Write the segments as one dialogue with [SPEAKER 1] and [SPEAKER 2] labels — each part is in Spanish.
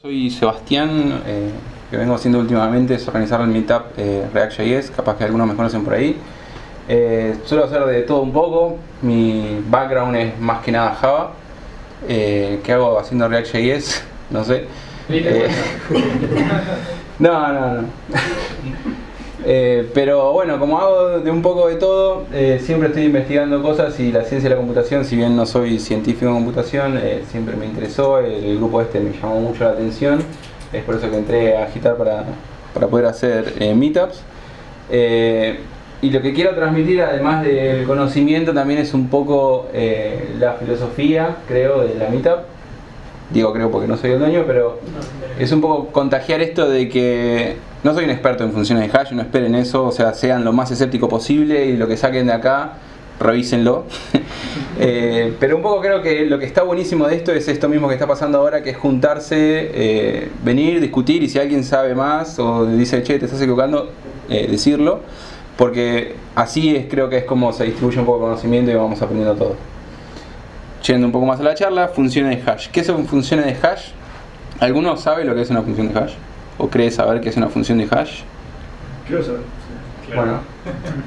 [SPEAKER 1] Soy Sebastián, que vengo haciendo últimamente es organizar el meetup React.js, capaz que algunos me conocen por ahí. Suelo hacer de todo un poco, mi background es más que nada Java. ¿Qué hago haciendo React.js? No sé. No. Pero bueno, como hago de un poco de todo, siempre estoy investigando cosas y la ciencia de la computación, si bien no soy científico en computación, siempre me interesó, el grupo este me llamó mucho la atención, es por eso que entré a Agitar para poder hacer meetups. Y lo que quiero transmitir, además del conocimiento, también es un poco la filosofía, creo, de la meetup. Digo creo porque no soy el dueño, pero es un poco contagiar esto de que no soy un experto en funciones de hash, no esperen eso, o sea, sean lo más escéptico posible y lo que saquen de acá, revísenlo. Pero un poco creo que lo que está buenísimo de esto es esto mismo que está pasando ahora, que es juntarse, venir, discutir, y si alguien sabe más o dice, che, te estás equivocando, decirlo, porque así es, creo que es como se distribuye un poco el conocimiento y vamos aprendiendo todo. Yendo un poco más a la charla, funciones de hash. ¿Qué son funciones de hash? ¿Alguno sabe lo que es una función de hash? ¿O cree saber qué es una función de hash?
[SPEAKER 2] Quiero saber.
[SPEAKER 1] Claro. Bueno,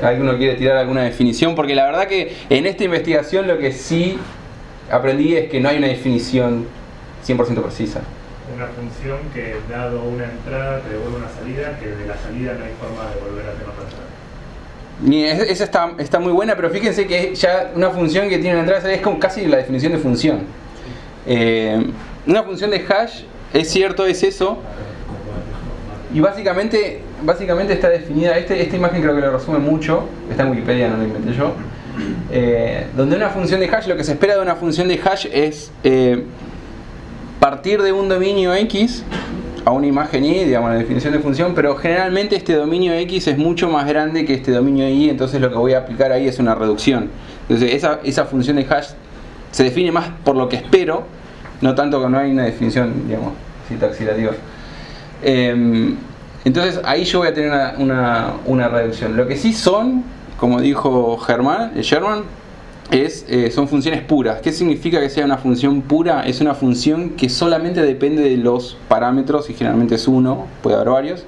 [SPEAKER 1] ¿alguno quiere tirar alguna definición? Porque la verdad que en esta investigación lo que sí aprendí es que no hay una definición 100% precisa.
[SPEAKER 2] Una función que, dado una entrada, te devuelve una salida, que de la salida no hay forma de volver a tener otra entrada.
[SPEAKER 1] Esa está muy buena, pero fíjense que ya una función que tiene una entrada y salida es como casi la definición de función. Una función de hash, es cierto, es eso. Y básicamente está definida, esta imagen creo que lo resume mucho, está en Wikipedia, no lo inventé yo. Donde una función de hash, lo que se espera de una función de hash es partir de un dominio X a una imagen Y, digamos, la definición de función, pero generalmente este dominio X es mucho más grande que este dominio Y, entonces lo que voy a aplicar ahí es una reducción. Entonces esa función de hash se define más por lo que espero, no tanto que no hay una definición, digamos, así taxilativa. Entonces ahí yo voy a tener una reducción. Lo que sí son, como dijo Sherman, son funciones puras. ¿Qué significa que sea una función pura? Es una función que solamente depende de los parámetros, y generalmente es uno, puede haber varios,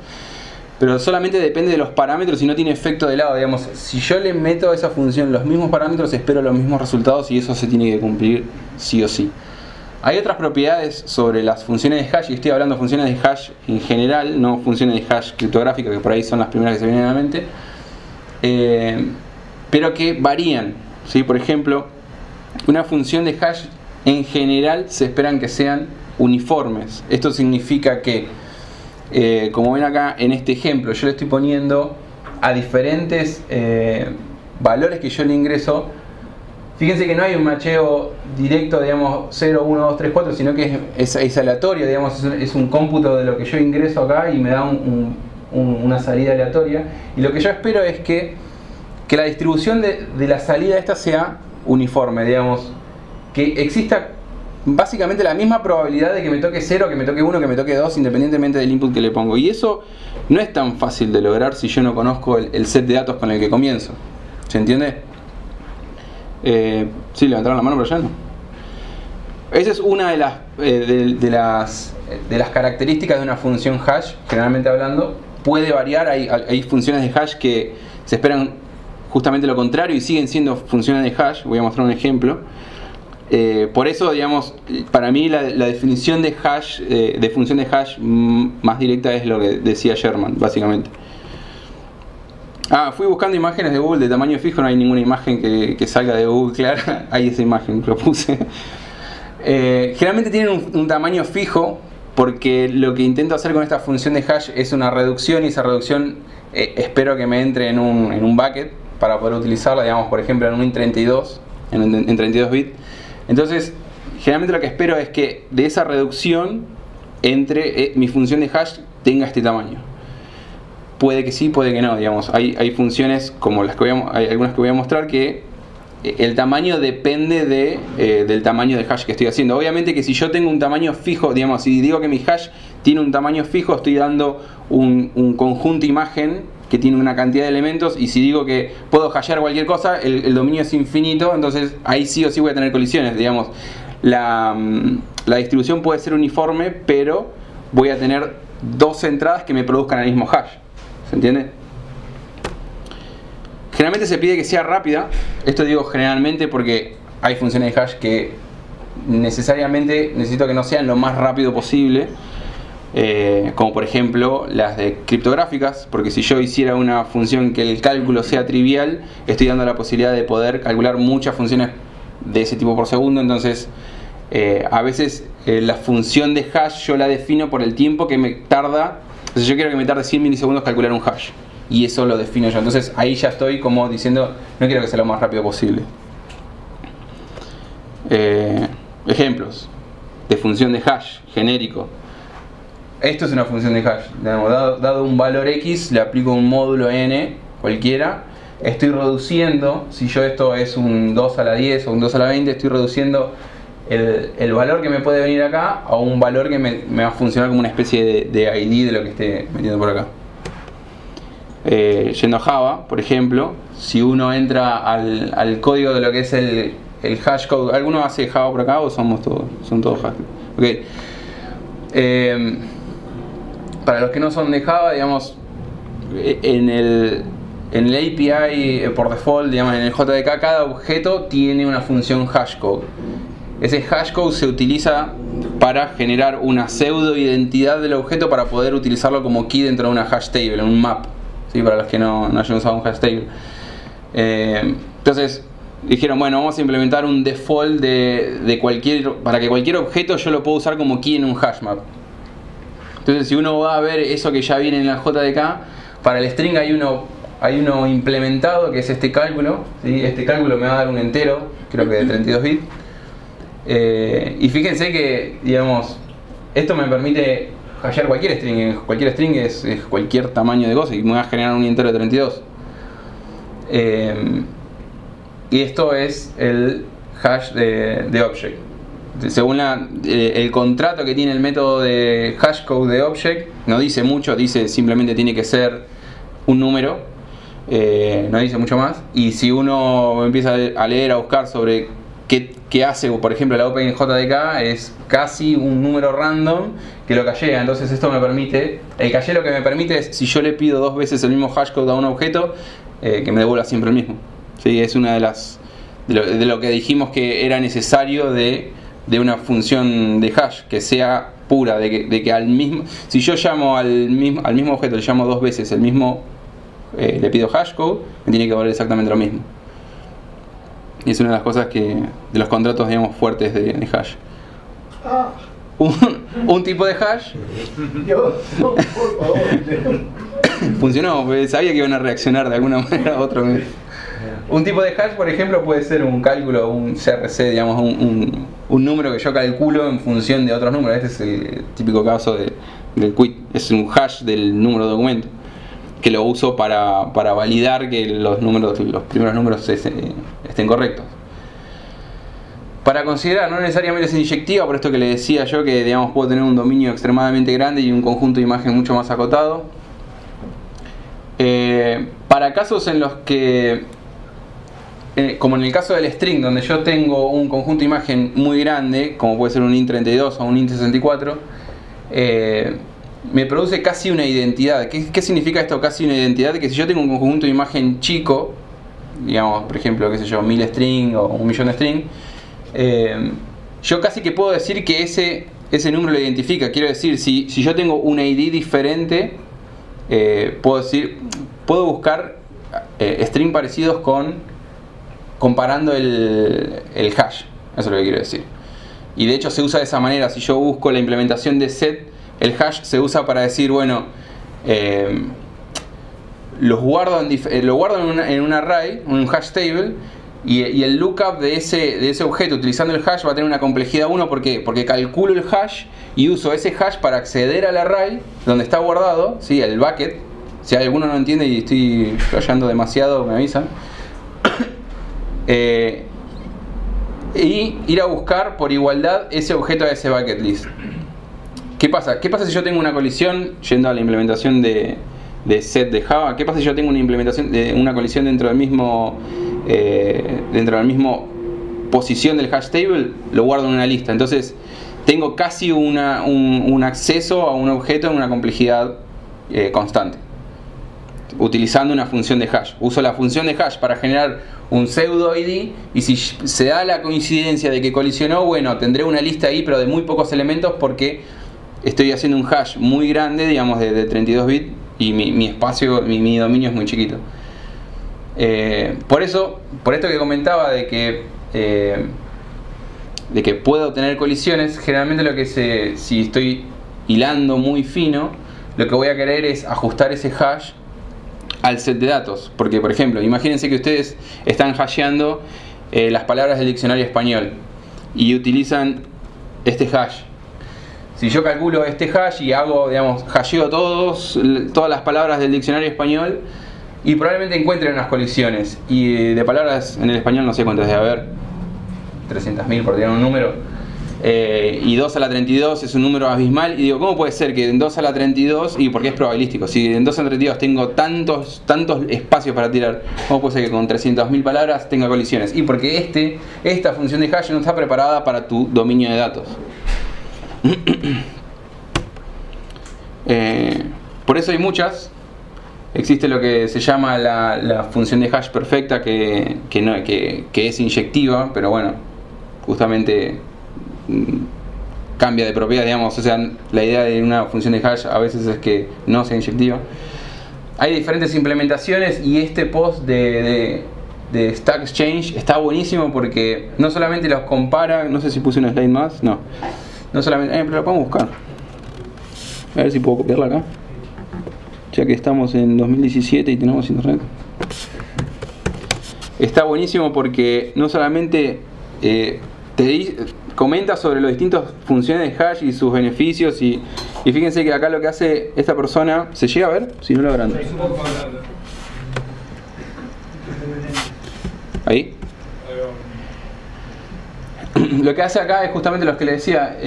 [SPEAKER 1] pero solamente depende de los parámetros y no tiene efecto de lado. Digamos, si yo le meto a esa función los mismos parámetros, espero los mismos resultados y eso se tiene que cumplir sí o sí. Hay otras propiedades sobre las funciones de hash, y estoy hablando de funciones de hash en general, no funciones de hash criptográficas, que por ahí son las primeras que se vienen a la mente, pero que varían. ¿Sí? Por ejemplo, una función de hash en general se esperan que sean uniformes. Esto significa que, como ven acá en este ejemplo, yo le estoy poniendo a diferentes valores que yo le ingreso. Fíjense que no hay un macheo directo, digamos, 0, 1, 2, 3, 4, sino que es aleatorio, digamos, es un cómputo de lo que yo ingreso acá y me da una salida aleatoria. Y lo que yo espero es que la distribución de la salida esta sea uniforme, digamos, que exista básicamente la misma probabilidad de que me toque 0, que me toque 1, que me toque 2, independientemente del input que le pongo. Y eso no es tan fácil de lograr si yo no conozco el set de datos con el que comienzo. ¿Se entiende? Sí, levantaron la mano, pero ya no. Esa es una de las características de una función hash, generalmente hablando. Puede variar, hay funciones de hash que se esperan justamente lo contrario y siguen siendo funciones de hash. Voy a mostrar un ejemplo. Por eso, digamos, para mí la definición de hash, de función de hash más directa es lo que decía Sherman, básicamente. Fui buscando imágenes de Google de tamaño fijo, no hay ninguna imagen que salga de Google clara. Hay esa imagen, lo puse. Generalmente tienen un tamaño fijo porque lo que intento hacer con esta función de hash es una reducción, y esa reducción espero que me entre en un bucket para poder utilizarla, digamos, por ejemplo, en un int32, en 32 bits. Entonces, generalmente lo que espero es que de esa reducción entre mi función de hash tenga este tamaño. Puede que sí, puede que no, digamos. Hay funciones como las que hay algunas que voy a mostrar que el tamaño depende del tamaño de hash que estoy haciendo. Obviamente que si yo tengo un tamaño fijo, digamos, si digo que mi hash tiene un tamaño fijo, estoy dando un conjunto imagen que tiene una cantidad de elementos, y si digo que puedo hashear cualquier cosa, el dominio es infinito, entonces ahí sí o sí voy a tener colisiones, digamos. La distribución puede ser uniforme, pero voy a tener dos entradas que me produzcan el mismo hash. ¿Se entiende? Generalmente se pide que sea rápida. Esto digo generalmente porque hay funciones de hash que necesariamente necesito que no sean lo más rápido posible. Como por ejemplo las de criptográficas, porque si yo hiciera una función que el cálculo sea trivial, estoy dando la posibilidad de poder calcular muchas funciones de ese tipo por segundo. Entonces a veces la función de hash yo la defino por el tiempo que me tarda. Entonces yo quiero que me tarde 100 milisegundos calcular un hash, y eso lo defino yo. Entonces ahí ya estoy como diciendo, no quiero que sea lo más rápido posible. Ejemplos de función de hash genérico. Esto es una función de hash. Dado un valor x, le aplico un módulo n cualquiera. Estoy reduciendo, si yo esto es un 2 a la 10 o un 2 a la 20, estoy reduciendo el valor que me puede venir acá a un valor que me va a funcionar como una especie de ID de lo que esté metiendo por acá. Yendo a Java, por ejemplo, si uno entra al código de lo que es el hashcode, ¿alguno hace Java por acá o son todos hash? Okay. Para los que no son de Java, digamos, en el API por default, digamos, en el JDK, cada objeto tiene una función hashcode. Ese hashcode se utiliza para generar una pseudo identidad del objeto para poder utilizarlo como key dentro de una hash table, en un map, ¿sí? Para los que no hayan usado un hash table. Entonces dijeron, bueno, vamos a implementar un default para que cualquier objeto yo lo pueda usar como key en un hash map. Entonces si uno va a ver eso que ya viene en la JDK, para el string hay uno implementado que es este cálculo, ¿sí? Este cálculo me va a dar un entero, creo que de 32 bits. Y fíjense que, digamos, esto me permite hashear cualquier string. Cualquier string es cualquier tamaño de cosa y me va a generar un entero de 32. Y esto es el hash de object. Según el contrato que tiene el método de hashcode de object, no dice mucho, dice simplemente tiene que ser un número, no dice mucho más. Y si uno empieza a leer, a buscar sobre qué hace, por ejemplo, la OpenJDK, es casi un número random que lo cachea. Entonces esto me permite, el caché lo que me permite es, si yo le pido dos veces el mismo hashcode a un objeto, que me devuelva siempre el mismo. ¿Sí? Es una de lo que dijimos que era necesario de una función de hash, que sea pura, de que al mismo, si yo llamo al mismo objeto, le llamo dos veces el mismo, le pido hashcode, me tiene que valer exactamente lo mismo. Y es una de las cosas de los contratos, digamos, fuertes de hash. Un tipo de hash funcionó, porque sabía que iban a reaccionar de alguna manera a otro. Un tipo de hash, por ejemplo, puede ser un cálculo, un CRC, digamos, un número que yo calculo en función de otros números. Este es el típico caso del quit. Es un hash del número de documento, que lo uso para validar que los primeros números estén correctos. Para considerar, no necesariamente es inyectiva, por esto que le decía yo, que digamos puedo tener un dominio extremadamente grande y un conjunto de imagen mucho más acotado. Para casos en los que, como en el caso del string, donde yo tengo un conjunto de imagen muy grande, como puede ser un int32 o un int64, me produce casi una identidad. ¿Qué significa esto, casi una identidad? Que si yo tengo un conjunto de imagen chico, digamos, por ejemplo, qué sé yo, 1000 string o 1.000.000 de string, yo casi que puedo decir que ese número lo identifica. Quiero decir, si yo tengo un ID diferente, puedo buscar string parecidos comparando el hash. Eso es lo que quiero decir. Y de hecho se usa de esa manera. Si yo busco la implementación de set, el hash se usa para decir, bueno, lo guardo en un array, en un hash table, y el lookup de ese objeto utilizando el hash va a tener una complejidad 1. ¿Por qué? Porque calculo el hash y uso ese hash para acceder al array donde está guardado, ¿sí? El bucket. Si alguno no entiende y estoy flasheando demasiado, me avisan. Y ir a buscar por igualdad ese objeto a ese bucket list. ¿Qué pasa? ¿Qué pasa si yo tengo una colisión, yendo a la implementación de set de Java? ¿Qué pasa si yo tengo una colisión dentro del mismo posición del hash table? Lo guardo en una lista. Entonces, tengo casi un acceso a un objeto en una complejidad constante, utilizando una función de hash. Uso la función de hash para generar un pseudo ID, y si se da la coincidencia de que colisionó, bueno, tendré una lista ahí, pero de muy pocos elementos, porque estoy haciendo un hash muy grande, digamos de 32 bits, y mi espacio, mi dominio es muy chiquito. Por esto que comentaba de que puedo tener colisiones, generalmente si estoy hilando muy fino, lo que voy a querer es ajustar ese hash al set de datos. Porque, por ejemplo, imagínense que ustedes están hasheando las palabras del diccionario español y utilizan este hash. Si yo calculo este hash y hago, digamos, hasheo todas las palabras del diccionario español, y probablemente encuentren unas colisiones, y de palabras en el español no sé cuántas debe haber, 300.000 por tirar un número, y 2 a la 32 es un número abismal, y digo, ¿cómo puede ser que en 2 a la 32, y porque es probabilístico, si en 2 a la 32 tengo tantos espacios para tirar, ¿cómo puede ser que con 300.000 palabras tenga colisiones? Y porque esta función de hash no está preparada para tu dominio de datos. Por eso hay muchas. Existe lo que se llama la función de hash perfecta, que es inyectiva, pero bueno, justamente cambia de propiedad, digamos. O sea, la idea de una función de hash a veces es que no sea inyectiva. Hay diferentes implementaciones, y este post de Stack Exchange está buenísimo porque no solamente los compara, no sé si puse una slide más, no solamente, pero la podemos buscar, a ver si puedo copiarla acá, ya que estamos en 2017 y tenemos internet. Está buenísimo porque no solamente comenta sobre las distintas funciones de hash y sus beneficios, y fíjense que acá lo que hace esta persona, ¿se llega a ver? Si no lo agrando. Ahí. Lo que hace acá es justamente lo que les decía,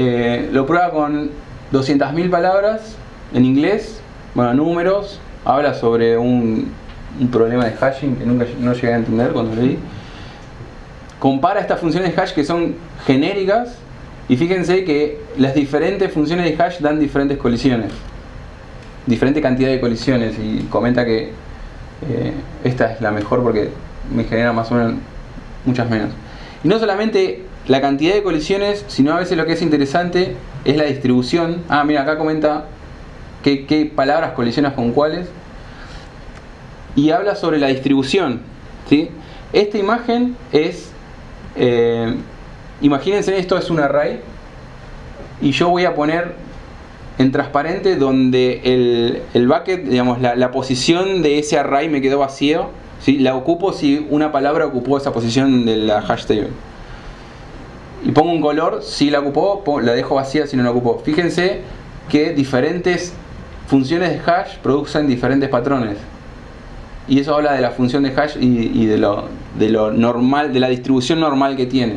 [SPEAKER 1] lo prueba con 200.000 palabras en inglés, bueno, números, habla sobre un problema de hashing que no llegué a entender cuando leí. Compara estas funciones de hash que son genéricas, y fíjense que las diferentes funciones de hash dan diferentes colisiones, diferente cantidad de colisiones, y comenta que esta es la mejor porque me genera más o menos muchas menos. Y no solamente la cantidad de colisiones, sino a veces lo que es interesante es la distribución. Mira, acá comenta qué palabras colisionas con cuáles, y habla sobre la distribución, ¿sí? Esta imagen es, imagínense, esto es un array, y yo voy a poner en transparente donde el bucket, digamos, la posición de ese array me quedó vacío, ¿sí? La ocupo si una palabra ocupó esa posición de la hash table. Y pongo un color si la ocupó, la dejo vacía si no la ocupó. Fíjense que diferentes funciones de hash producen diferentes patrones. Y eso habla de la función de hash y de lo normal, de la distribución normal que tiene.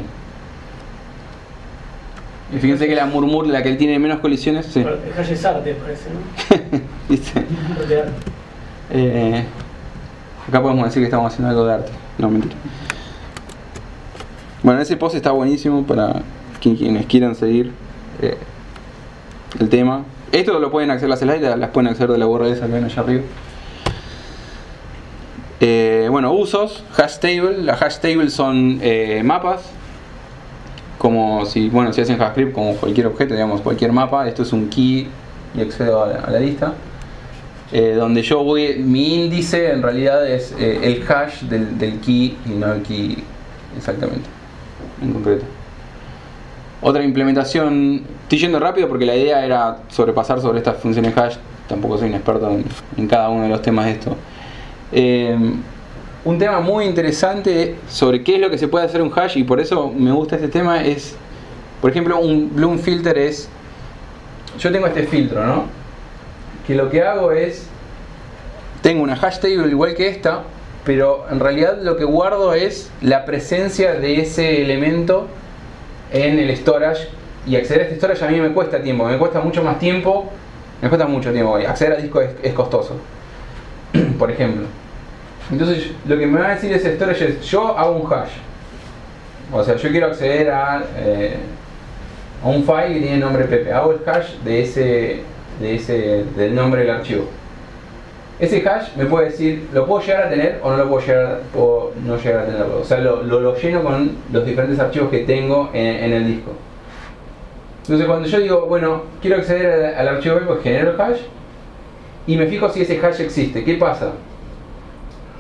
[SPEAKER 1] Y fíjense que la que él tiene menos colisiones. Sí.
[SPEAKER 3] El hash es arte, parece, ¿no?
[SPEAKER 1] ¿Viste? Acá podemos decir que estamos haciendo algo de arte. No, mentira. Bueno, ese post está buenísimo para quienes quieran seguir el tema. Esto lo pueden acceder, las slides las pueden acceder de la URL que ven allá arriba. Bueno, usos, hash table. Las hash tables son mapas, como si hacen JavaScript, como cualquier objeto, digamos, cualquier mapa. Esto es un key y accedo a la lista. Donde yo mi índice en realidad es el hash del key y no el key exactamente, en concreto. Otra implementación, estoy yendo rápido porque la idea era sobrepasar sobre estas funciones hash, tampoco soy un experto en cada uno de los temas de esto. Un tema muy interesante sobre qué es lo que se puede hacer un hash, y por eso me gusta este tema, es, por ejemplo, un Bloom filter es, yo tengo este filtro, ¿no? Que lo que hago es, tengo una hash table igual que esta, pero en realidad lo que guardo es la presencia de ese elemento en el storage, y acceder a este storage a mí me cuesta tiempo, me cuesta mucho tiempo, acceder a disco es costoso, por ejemplo. Entonces lo que me va a decir ese storage es, yo hago un hash, o sea, yo quiero acceder a a un file que tiene el nombre Pepe. Hago el hash del nombre del archivo. Ese hash me puede decir, ¿lo puedo llegar a tener o no lo puedo no llegar a tenerlo? O sea, lo lleno con los diferentes archivos que tengo en el disco. Entonces cuando yo digo, bueno, quiero acceder al archivo Pepe, pues genero el hash y me fijo si ese hash existe. ¿Qué pasa?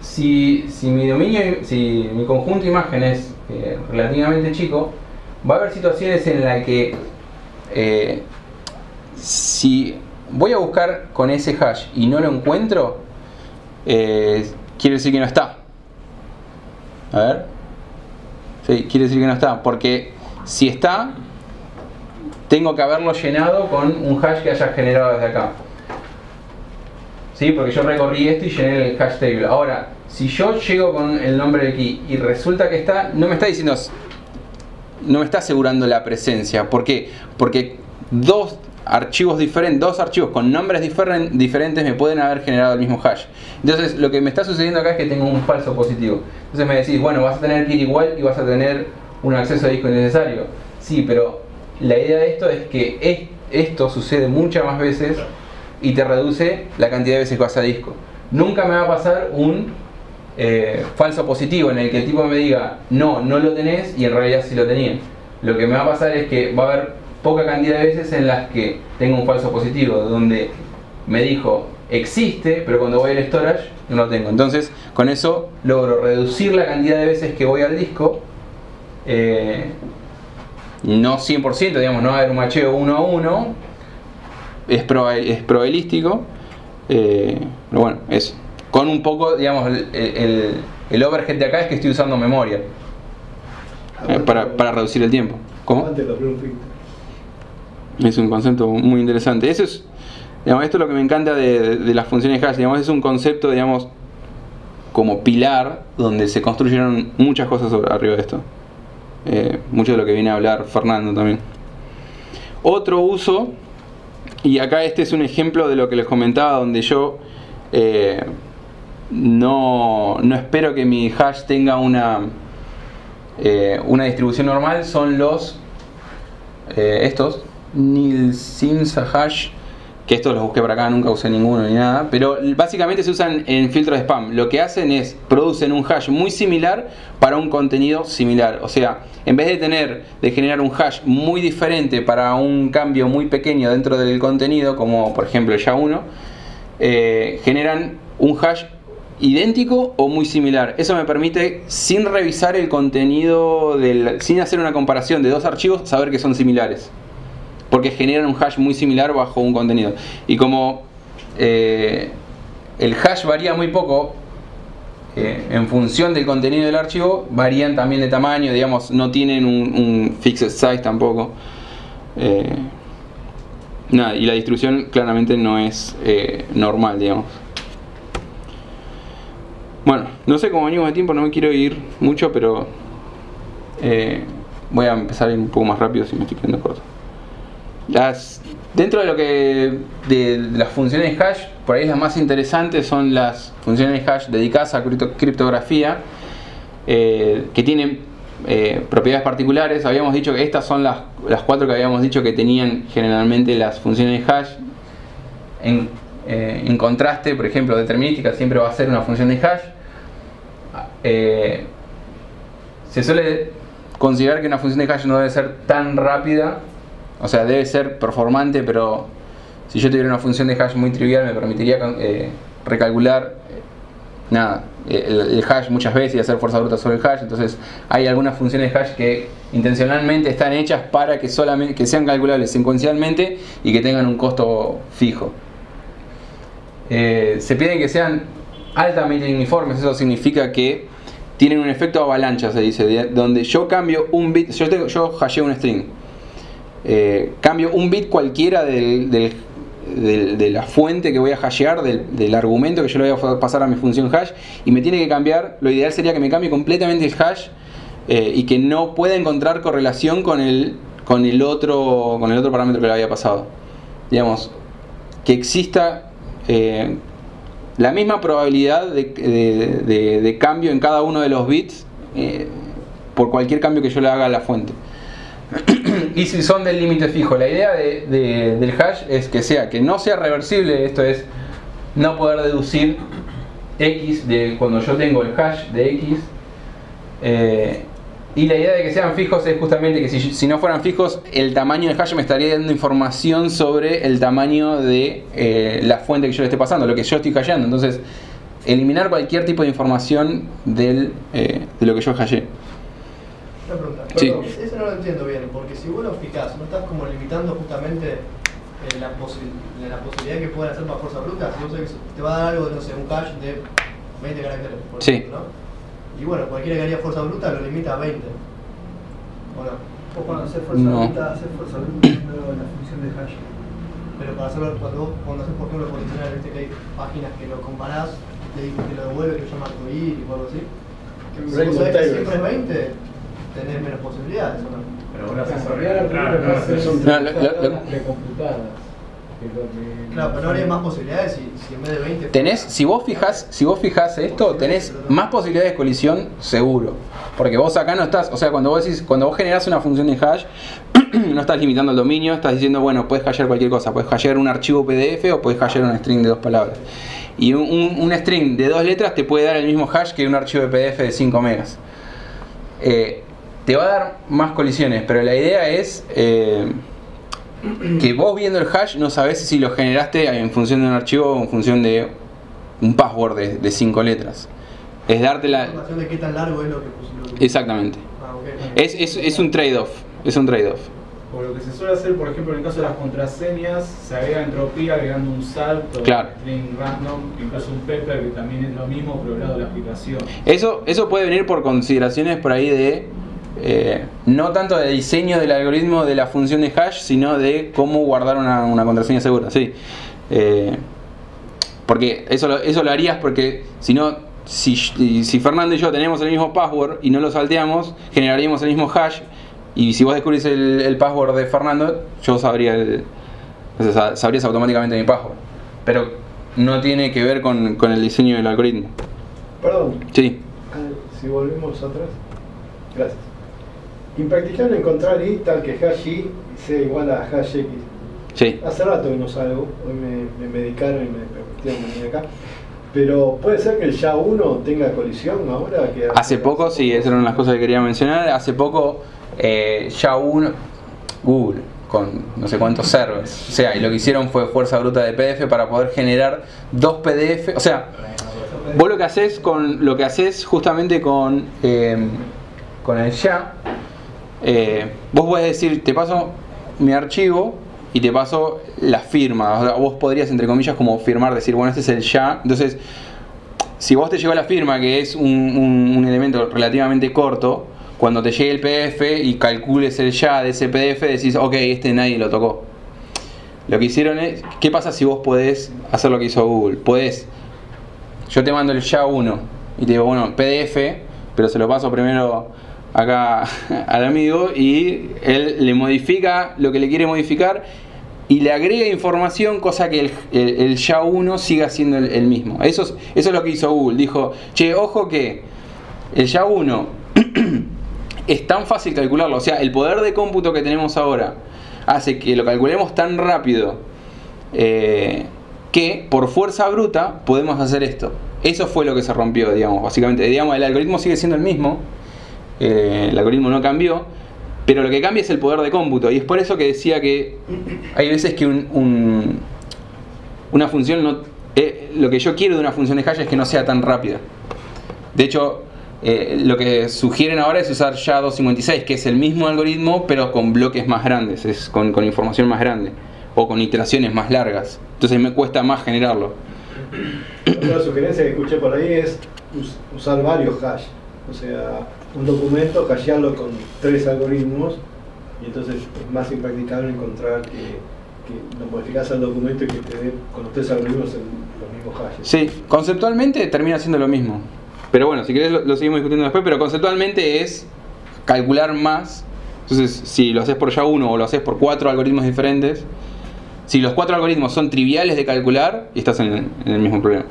[SPEAKER 1] Si mi conjunto de imagen es relativamente chico, va a haber situaciones en las que si voy a buscar con ese hash y no lo encuentro, quiere decir que no está. A ver. Sí, quiere decir que no está, porque si está, tengo que haberlo llenado con un hash que haya generado desde acá. ¿Sí? Porque yo recorrí esto y llené el hash table. Ahora, si yo llego con el nombre de key y resulta que está, no me está diciendo, no me está asegurando la presencia. ¿Por qué? Porque dos archivos con nombres diferentes me pueden haber generado el mismo hash. Entonces lo que me está sucediendo acá es que tengo un falso positivo. Entonces me decís, bueno, vas a tener key igual y vas a tener un acceso a disco innecesario. Sí, pero la idea de esto es que esto sucede muchas más veces y te reduce la cantidad de veces que vas a disco. Nunca me va a pasar un falso positivo en el que el tipo me diga no lo tenés y en realidad sí lo tenía. Lo que me va a pasar es que va a haber poca cantidad de veces en las que tengo un falso positivo, donde me dijo existe, pero cuando voy al storage no lo tengo. Entonces con eso logro reducir la cantidad de veces que voy al disco, no 100%, digamos, no va a haber un macheo 1 a 1, es probabilístico, pero bueno, eso. Con un poco, digamos, el overhead de acá es que estoy usando memoria para reducir el tiempo. ¿Cómo? Es un concepto muy interesante. Eso es, digamos, esto es lo que me encanta de las funciones hash. Digamos, es un concepto, digamos, como pilar donde se construyeron muchas cosas arriba de esto. Mucho de lo que viene a hablar Fernando también. Otro uso, y acá este es un ejemplo de lo que les comentaba, donde yo no espero que mi hash tenga una distribución normal. Son los estos nilsimsa hash, que estos los busqué por acá, nunca usé ninguno ni nada, pero básicamente se usan en filtros de spam. Lo que hacen es producen un hash muy similar para un contenido similar. O sea, en vez de generar un hash muy diferente para un cambio muy pequeño dentro del contenido, como por ejemplo el SHA-1, generan un hash idéntico o muy similar. Eso me permite, sin revisar el contenido, sin hacer una comparación de dos archivos, saber que son similares, porque generan un hash muy similar bajo un contenido. Y como el hash varía muy poco en función del contenido del archivo, varían también de tamaño, digamos, no tienen un fixed size tampoco. Nada, y la distribución claramente no es normal, digamos. Bueno, no sé cómo venimos de tiempo, no me quiero ir mucho, pero voy a empezar a ir un poco más rápido si me estoy quedando corto. Dentro de lo que de las funciones hash, por ahí las más interesantes son las funciones hash dedicadas a criptografía, que tienen propiedades particulares. Habíamos dicho que estas son las 4 que habíamos dicho que tenían generalmente las funciones hash. En contraste, por ejemplo, determinística siempre va a ser una función de hash. Se suele considerar que una función de hash no debe ser tan rápida, o sea, debe ser performante, pero si yo tuviera una función de hash muy trivial me permitiría recalcular el hash muchas veces y hacer fuerza bruta sobre el hash. Entonces hay algunas funciones de hash que intencionalmente están hechas para que sean calculables secuencialmente y que tengan un costo fijo. Se piden que sean altamente uniformes. Eso significa que tienen un efecto avalancha, se dice, donde yo cambio un bit, yo hasheo un string, cambio un bit cualquiera de la fuente que voy a hashear, del argumento que yo le voy a pasar a mi función hash, y me tiene que cambiar. Lo ideal sería que me cambie completamente el hash y que no pueda encontrar correlación con el otro parámetro que le había pasado. Digamos, que exista la misma probabilidad de cambio en cada uno de los bits por cualquier cambio que yo le haga a la fuente. y si son del límite fijo. La idea del hash es que no sea reversible, esto es no poder deducir x de cuando yo tengo el hash de x. Y la idea de que sean fijos es justamente que si no fueran fijos, el tamaño del hash me estaría dando información sobre el tamaño de la fuente que yo le esté pasando, lo que yo estoy hasheando. Entonces, eliminar cualquier tipo de información de lo que yo hasheé.
[SPEAKER 4] Una pregunta.
[SPEAKER 1] Sí.
[SPEAKER 4] Eso no lo entiendo bien, porque si vos lo fijás, ¿no estás como limitando justamente la posibilidad que puedan hacer para fuerza bruta? Si vos sabés que te va a dar algo, no sé, un hash de 20 caracteres, por
[SPEAKER 1] Sí.
[SPEAKER 4] ejemplo, ¿no? Y bueno, cualquiera que haría fuerza bruta lo limita a 20. ¿O no?
[SPEAKER 5] O cuando haces fuerza
[SPEAKER 1] No.
[SPEAKER 5] bruta, haces fuerza bruta primero la función de hash.
[SPEAKER 4] Pero para hacerlo, cuando haces por ejemplo condicional, viste que hay páginas que lo comparás, te lo devuelve, que lo llama arcoíris o algo así. Si vos sabés que siempre es 20, tenés menos posibilidades, ¿o no?
[SPEAKER 2] Pero vos no haces
[SPEAKER 5] En
[SPEAKER 2] sobre
[SPEAKER 5] realidad,
[SPEAKER 2] entrar,
[SPEAKER 5] lo primero que haces son
[SPEAKER 1] No,
[SPEAKER 5] precomputadas. que es lo que-
[SPEAKER 4] Claro, pero no habría más posibilidades si en vez de 20...
[SPEAKER 1] Tenés, si vos fijás esto, tenés más posibilidades de colisión seguro. Porque vos acá no estás, o sea, cuando vos generás una función de hash, no estás limitando el dominio, estás diciendo, bueno, puedes hashear cualquier cosa, puedes hashear un archivo PDF o puedes hashear un string de 2 palabras. Y un string de 2 letras te puede dar el mismo hash que un archivo de PDF de 5 megas. Te va a dar más colisiones, pero la idea es que vos viendo el hash no sabés si lo generaste en función de un archivo o en función de un password de 5 letras. Es darte la...
[SPEAKER 4] información de qué tan largo es lo que pusieron.
[SPEAKER 1] Exactamente.
[SPEAKER 4] Ah, ok.
[SPEAKER 1] Es un trade-off. Es un trade-off.
[SPEAKER 5] O lo que se suele hacer, por ejemplo, en el caso de las contraseñas, se agrega entropía agregando un salto,
[SPEAKER 1] Claro.
[SPEAKER 5] un string random, incluso un pepper, que también es lo mismo, pero lado de la aplicación.
[SPEAKER 1] Eso puede venir por consideraciones por ahí de... no tanto de diseño del algoritmo de la función de hash, sino de cómo guardar una contraseña segura. Sí. Porque eso lo harías porque si no, si Fernando y yo tenemos el mismo password y no lo salteamos, generaríamos el mismo hash. Y si vos descubrís el password de Fernando, yo sabrías automáticamente mi password. Pero no tiene que ver con el diseño del algoritmo.
[SPEAKER 6] Perdón,
[SPEAKER 1] Sí.
[SPEAKER 6] si volvemos atrás. Gracias. Impracticable encontrar i tal que hash i sea igual a hash x.
[SPEAKER 1] Sí.
[SPEAKER 6] Hace rato que no salgo, hoy me medicaron y me permitieron venir acá. Pero puede ser que el SHA-1 tenga colisión ahora. Que
[SPEAKER 1] Hace poco, sí, esa era una de las cosas que quería mencionar. Hace poco SHA-1, Google, con no sé cuántos servers. O sea, y lo que hicieron fue fuerza bruta de PDF para poder generar 2 PDF. O sea, vos lo que haces justamente con el SHA, vos podés decir, te paso mi archivo y te paso la firma. O sea, vos podrías, entre comillas, como firmar, decir, bueno, este es el SHA. Entonces, si vos te llegó la firma, que es un elemento relativamente corto, cuando te llegue el PDF y calcules el SHA de ese PDF, decís, ok, este nadie lo tocó. Lo que hicieron es, ¿qué pasa si vos podés hacer lo que hizo Google? Yo te mando el SHA-1 y te digo, bueno, PDF, pero se lo paso primero acá al amigo y él le modifica lo que le quiere modificar y le agrega información, cosa que el SHA-1 siga siendo el mismo. Eso es lo que hizo Google. Dijo, che, ojo que el SHA-1 es tan fácil calcularlo, o sea, el poder de cómputo que tenemos ahora hace que lo calculemos tan rápido que por fuerza bruta podemos hacer esto. Eso fue lo que se rompió, digamos, básicamente. Digamos, el algoritmo sigue siendo el mismo, el algoritmo no cambió, pero lo que cambia es el poder de cómputo. Y es por eso que decía que hay veces que una función no... lo que yo quiero de una función de hash es que no sea tan rápida. De hecho, lo que sugieren ahora es usar SHA-256, que es el mismo algoritmo, pero con bloques más grandes, con información más grande, o con iteraciones más largas. Entonces me cuesta más generarlo.
[SPEAKER 6] Otra sugerencia que escuché por ahí es usar varios hash. O sea, un documento, hashearlo con 3 algoritmos, y entonces es más impracticable encontrar que lo modificás al documento y que te dé con los 3 algoritmos los mismos hashes.
[SPEAKER 1] Sí, conceptualmente termina siendo lo mismo. Pero bueno, si querés lo seguimos discutiendo después, pero conceptualmente es calcular más. Entonces, si lo haces por SHA-1 o lo haces por 4 algoritmos diferentes, si los 4 algoritmos son triviales de calcular, estás en el mismo problema.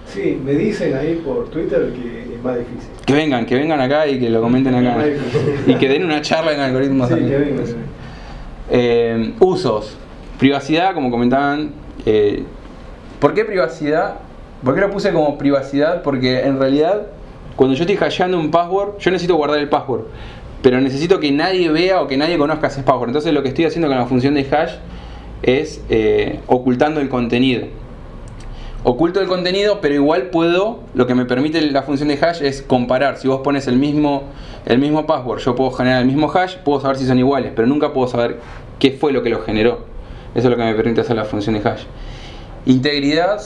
[SPEAKER 6] Sí, me dicen ahí por Twitter que es más difícil.
[SPEAKER 1] Que vengan acá y que lo comenten acá. Y que den una charla en algoritmos
[SPEAKER 6] Sí,
[SPEAKER 1] también.
[SPEAKER 6] que vengan.
[SPEAKER 1] Usos. Privacidad, como comentaban. ¿Por qué privacidad? ¿Por qué lo puse como privacidad? Porque en realidad, cuando yo estoy hasheando un password, yo necesito guardar el password. Pero necesito que nadie vea o que nadie conozca ese password. Entonces lo que estoy haciendo con la función de hash es ocultando el contenido. Oculto el contenido, pero igual puedo, lo que me permite la función de hash es comparar. Si vos pones el mismo password, yo puedo generar el mismo hash, puedo saber si son iguales, pero nunca puedo saber qué fue lo que lo generó. Eso es lo que me permite hacer la función de hash. Integridad,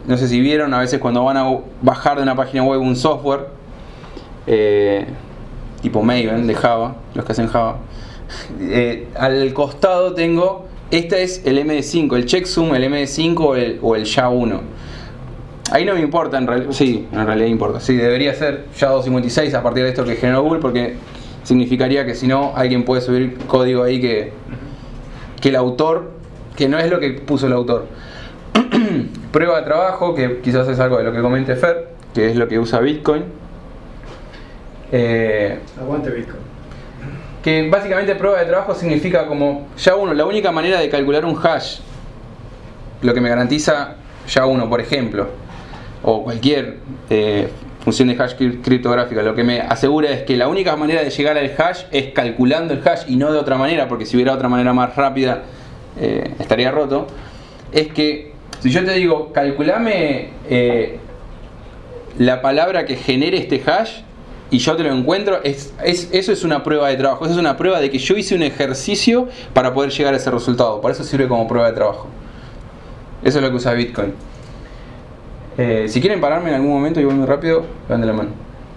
[SPEAKER 1] no sé si vieron, a veces cuando van a bajar de una página web un software, tipo Maven de Java, los que hacen Java, al costado tengo, este es el MD5, el checksum, el MD5 o el SHA-1. Ahí no me importa, en realidad importa. Sí, debería ser SHA-256 a partir de esto que generó Google, porque significaría que si no, alguien puede subir código ahí que el autor, que no es lo que puso el autor. Prueba de trabajo, que quizás es algo de lo que comente Fer, que es lo que usa Bitcoin.
[SPEAKER 6] Aguante Bitcoin.
[SPEAKER 1] Que básicamente prueba de trabajo significa como SHA-1, la única manera de calcular un hash, lo que me garantiza SHA-1, por ejemplo, o cualquier función de hash criptográfica, lo que me asegura es que la única manera de llegar al hash es calculando el hash y no de otra manera, porque si hubiera otra manera más rápida estaría roto. Es que si yo te digo, calculame la palabra que genere este hash y yo te lo encuentro, eso es una prueba de trabajo. Eso es una prueba de que yo hice un ejercicio para poder llegar a ese resultado. Por eso sirve como prueba de trabajo. Eso es lo que usa Bitcoin. Si quieren pararme en algún momento y voy muy rápido, levanten la mano.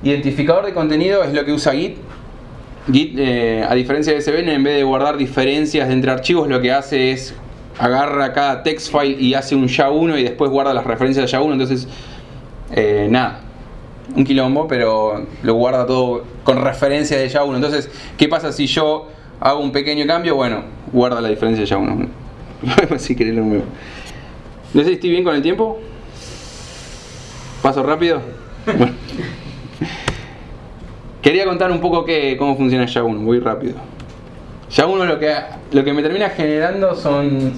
[SPEAKER 1] Identificador de contenido es lo que usa Git. Git, a diferencia de SVN, en vez de guardar diferencias entre archivos, lo que hace es agarra cada text file y hace un SHA-1 y después guarda las referencias de SHA-1. Entonces, nada, un quilombo, pero lo guarda todo con referencia de SHA-1. Entonces, ¿qué pasa si yo hago un pequeño cambio? Bueno, guarda la diferencia de SHA-1. Si querés lo nuevo. No sé si estoy bien con el tiempo. ¿Paso rápido? Bueno. Quería contar un poco cómo funciona SHA-1, muy rápido. SHA-1 lo que me termina generando son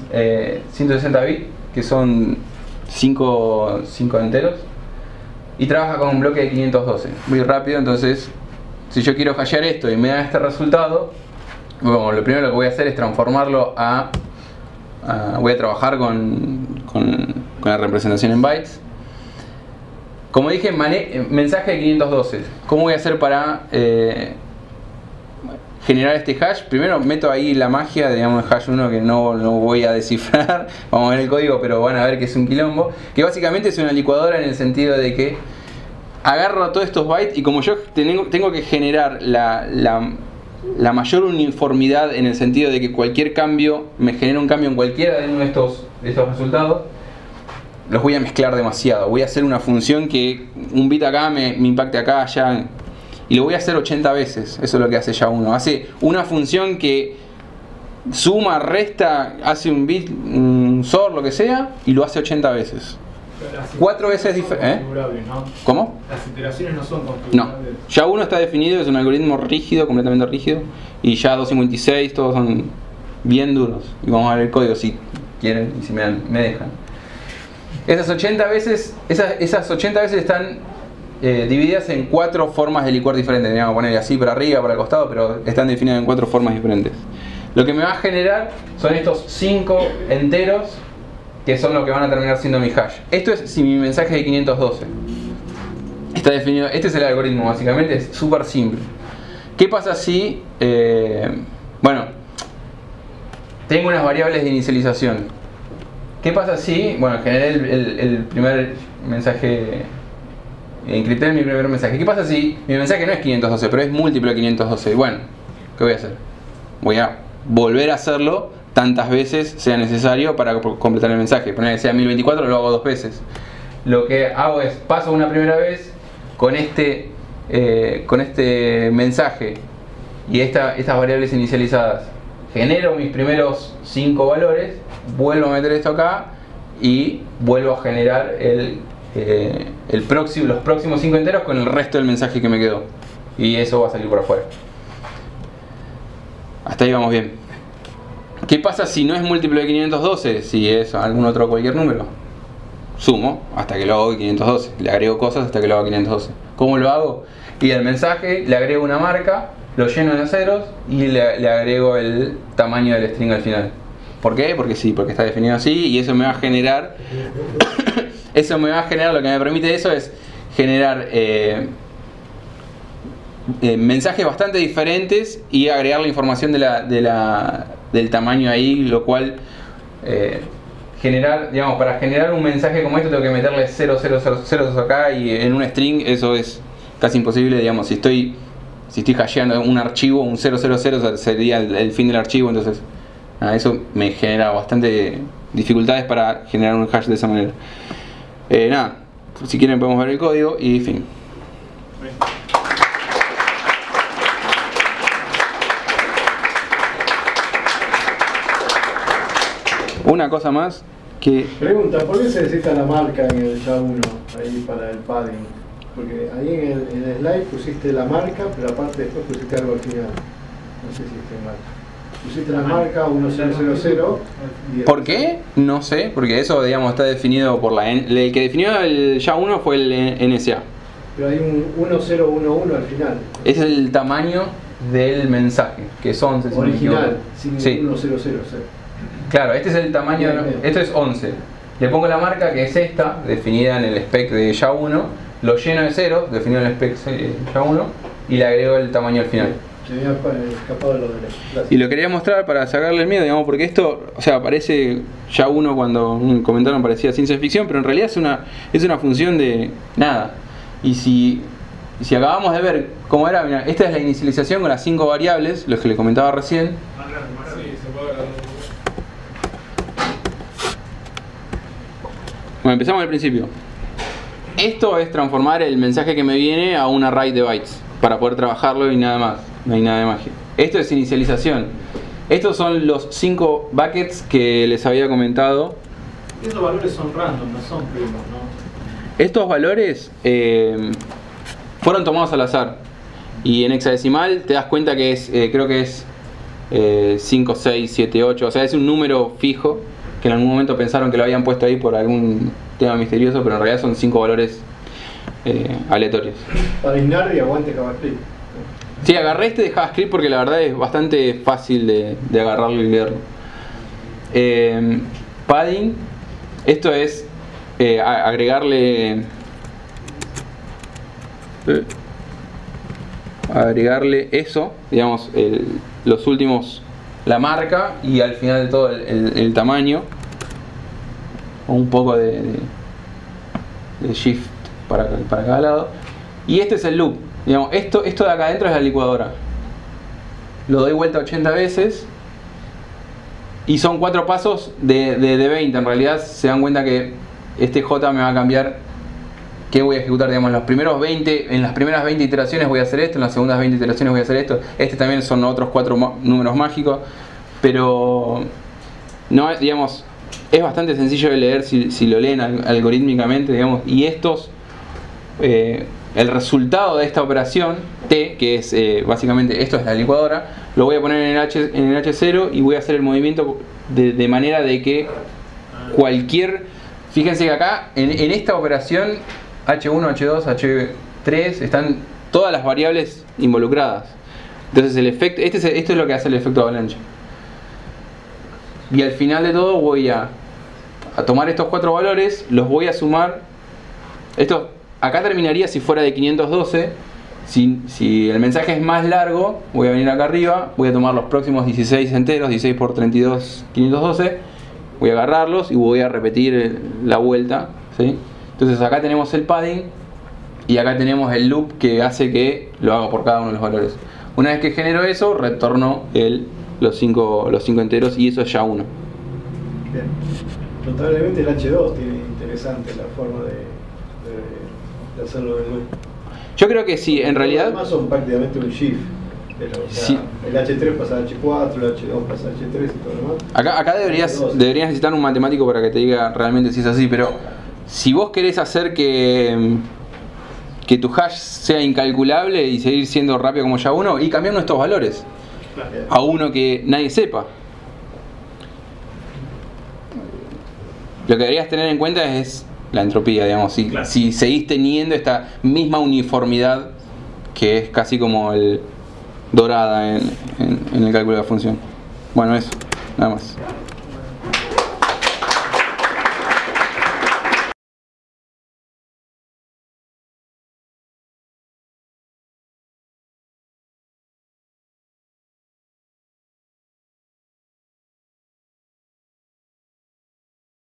[SPEAKER 1] 160 bits, que son 5 enteros. Y trabaja con un bloque de 512, muy rápido. Entonces, si yo quiero hashear esto y me da este resultado, bueno, lo primero que voy a hacer es transformarlo voy a trabajar con la representación en bytes. Como dije, mensaje de 512. ¿Cómo voy a hacer para generar este hash? Primero meto ahí la magia, digamos, el hash 1 que no voy a descifrar. Vamos a ver el código, pero van a ver que es un quilombo. Que básicamente es una licuadora en el sentido de que agarro todos estos bytes y como yo tengo que generar la mayor uniformidad en el sentido de que cualquier cambio me genera un cambio en cualquiera de uno de estos resultados, los voy a mezclar demasiado. Voy a hacer una función que un bit acá me impacte acá, allá, y lo voy a hacer 80 veces. Eso es lo que hace SHA-1. Hace una función que suma, resta, hace un bit, un SOR, lo que sea, y lo hace 80 veces. 4 veces diferente.
[SPEAKER 5] ¿No?
[SPEAKER 1] ¿Cómo?
[SPEAKER 5] Las iteraciones no son configurables.
[SPEAKER 1] No. SHA-1 está definido, es un algoritmo rígido, completamente rígido. Y SHA-256, todos son bien duros. Y vamos a ver el código si quieren y si me dejan. Esas 80 veces están divididas en 4 formas de licuar diferentes. Vamos a poner así para arriba, para el costado, pero están definidas en 4 formas diferentes. Lo que me va a generar son estos 5 enteros, que son los que van a terminar siendo mi hash. Esto es si mi mensaje es de 512. Está definido. Este es el algoritmo, básicamente, es súper simple. ¿Qué pasa si, bueno, tengo unas variables de inicialización? ¿Qué pasa si, bueno, generé el primer mensaje, encripté mi primer mensaje? ¿Qué pasa si mi mensaje no es 512, pero es múltiplo de 512? Bueno, ¿qué voy a hacer? Voy a volver a hacerlo tantas veces sea necesario para completar el mensaje. Poner que sea 1024, lo hago 2 veces. Lo que hago es, paso una primera vez con este mensaje y estas variables inicializadas. Genero mis primeros 5 valores, vuelvo a meter esto acá y vuelvo a generar los próximos 5 enteros con el resto del mensaje que me quedó. Y eso va a salir por afuera. Hasta ahí vamos bien. ¿Qué pasa si no es múltiplo de 512? Si es algún otro cualquier número. Sumo hasta que lo hago 512. Le agrego cosas hasta que lo hago 512. ¿Cómo lo hago? Y al mensaje le agrego una marca, lo lleno de ceros y le agrego el tamaño del string al final. ¿Por qué? Porque sí, porque está definido así y eso me va a generar lo que me permite eso es generar mensajes bastante diferentes y agregar la información del tamaño ahí, lo cual para generar un mensaje como este tengo que meterle 0, 0, 0, 0 acá y en un string eso es casi imposible, digamos, si estoy hasheando un archivo, un 000 sería el fin del archivo, entonces eso me genera bastante dificultades para generar un hash de esa manera. Si quieren podemos ver el código y fin. Una cosa más que...
[SPEAKER 6] Pregunta, ¿por qué se necesita la marca en el SHA-1 ahí para el padding? Porque ahí en el slide pusiste la marca, pero aparte después pusiste algo al final. No sé si estoy mal. Pusiste la marca 1000.
[SPEAKER 1] ¿Por qué? No sé, porque eso digamos está definido por el que definió el SHA-1 fue el NSA.
[SPEAKER 6] Pero hay un 1011 al final.
[SPEAKER 1] Es el tamaño del mensaje, que es 11.
[SPEAKER 6] Original, sin
[SPEAKER 1] sí.
[SPEAKER 6] 1000.
[SPEAKER 1] Claro, este es el tamaño, esto es 11. Le pongo la marca que es esta, definida en el spec de SHA-1, lo lleno de ceros, definido en el spec SHA-1, y le agrego el tamaño al final.
[SPEAKER 6] Se había escapado lo de la...
[SPEAKER 1] Y lo quería mostrar para sacarle el miedo, digamos, porque esto, o sea, parece SHA-1 cuando comentaron parecía ciencia ficción, pero en realidad es una función de nada. Y si acabamos de ver cómo era, mirá, esta es la inicialización con las 5 variables, los que le comentaba recién. Bueno, empezamos al principio. Esto es transformar el mensaje que me viene a un array de bytes para poder trabajarlo y nada más. No hay nada de magia. Esto es inicialización. Estos son los 5 buckets que les había comentado.
[SPEAKER 5] Estos valores son random, no son primos, ¿no?
[SPEAKER 1] Estos valores fueron tomados al azar. Y en hexadecimal te das cuenta que es, creo que es 5, 6, 7, 8. O sea, es un número fijo que en algún momento pensaron que lo habían puesto ahí por algún tema misterioso, pero en realidad son 5 valores aleatorios.
[SPEAKER 6] Para ignorar y aguante JavaScript.
[SPEAKER 1] Sí, agarré este de JavaScript porque la verdad es bastante fácil de agarrarlo y leerlo. Padding, esto es agregarle eso, digamos, los últimos, la marca y al final de todo el tamaño, o un poco de shift para cada lado. Y este es el loop, digamos, esto de acá adentro es la licuadora. Lo doy vuelta 80 veces y son 4 pasos de 20. En realidad se dan cuenta que este J me va a cambiar qué voy a ejecutar, digamos, en las primeras 20 iteraciones voy a hacer esto, en las segundas 20 iteraciones voy a hacer esto. Este también son otros 4 números mágicos, pero no, digamos, es bastante sencillo de leer si lo leen algorítmicamente, digamos, y estos el resultado de esta operación T, que es básicamente esto es la licuadora, lo voy a poner en el H0 y voy a hacer el movimiento de manera de que fíjense que acá en esta operación H1, H2, H3 están todas las variables involucradas. Entonces el efecto, esto es lo que hace el efecto avalancha. Y al final de todo voy a tomar estos 4 valores, los voy a sumar. Esto acá terminaría si fuera de 512. Si el mensaje es más largo, voy a venir acá arriba, voy a tomar los próximos 16 enteros, 16 por 32, 512, voy a agarrarlos y voy a repetir la vuelta, ¿sí? Entonces acá tenemos el padding y acá tenemos el loop que hace que lo haga por cada uno de los valores. Una vez que genero eso, retorno los 5 enteros y eso es ya 1.
[SPEAKER 6] Bien. Notablemente el H2 tiene interesante la forma de hacerlo de loop.
[SPEAKER 1] Yo creo que sí, en realidad...
[SPEAKER 6] Además son prácticamente un shift. Pero, o sea,
[SPEAKER 1] sí.
[SPEAKER 6] El H3 pasa al H4, el H2 pasa al H3 y todo lo demás.
[SPEAKER 1] Acá deberías necesitar un matemático para que te diga realmente si es así, pero Si vos querés hacer que tu hash sea incalculable y seguir siendo rápido como SHA-1, y cambiar nuestros valores a uno que nadie sepa. Lo que deberías tener en cuenta es la entropía, digamos. Si seguís teniendo esta misma uniformidad que es casi como el dorada en el cálculo de la función. Bueno, eso, nada más.